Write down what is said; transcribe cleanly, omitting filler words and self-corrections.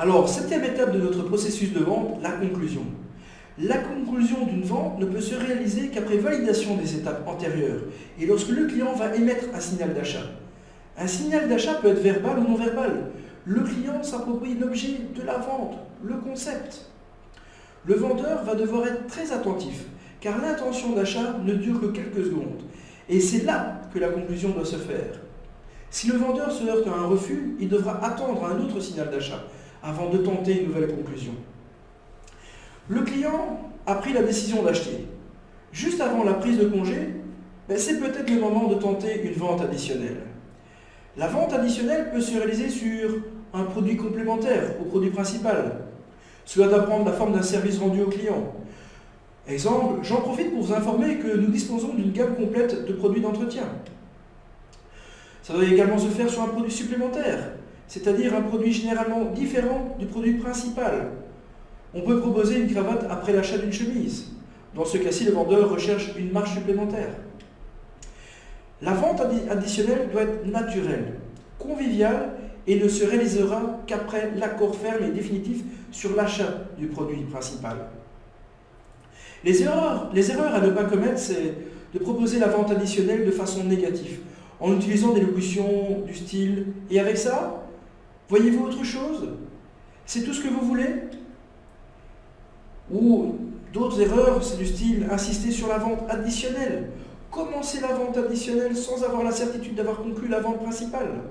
Alors, septième étape de notre processus de vente, la conclusion. La conclusion d'une vente ne peut se réaliser qu'après validation des étapes antérieures et lorsque le client va émettre un signal d'achat. Un signal d'achat peut être verbal ou non verbal. Le client s'approprie l'objet de la vente, le concept. Le vendeur va devoir être très attentif car l'intention d'achat ne dure que quelques secondes et c'est là que la conclusion doit se faire. Si le vendeur se heurte à un refus, il devra attendre un autre signal d'achat avant de tenter une nouvelle conclusion. Le client a pris la décision d'acheter. Juste avant la prise de congé, c'est peut-être le moment de tenter une vente additionnelle. La vente additionnelle peut se réaliser sur un produit complémentaire au produit principal. Cela doit prendre la forme d'un service rendu au client. Exemple, j'en profite pour vous informer que nous disposons d'une gamme complète de produits d'entretien. Ça doit également se faire sur un produit supplémentaire, c'est-à-dire un produit généralement différent du produit principal. On peut proposer une cravate après l'achat d'une chemise. Dans ce cas-ci, le vendeur recherche une marge supplémentaire. La vente additionnelle doit être naturelle, conviviale et ne se réalisera qu'après l'accord ferme et définitif sur l'achat du produit principal. Les erreurs à ne pas commettre, c'est de proposer la vente additionnelle de façon négative, en utilisant des locutions du style « et avec ça, voyez-vous autre chose? C'est tout ce que vous voulez ?» Ou d'autres erreurs, c'est du style « insister sur la vente additionnelle ». Commencer la vente additionnelle sans avoir la certitude d'avoir conclu la vente principale.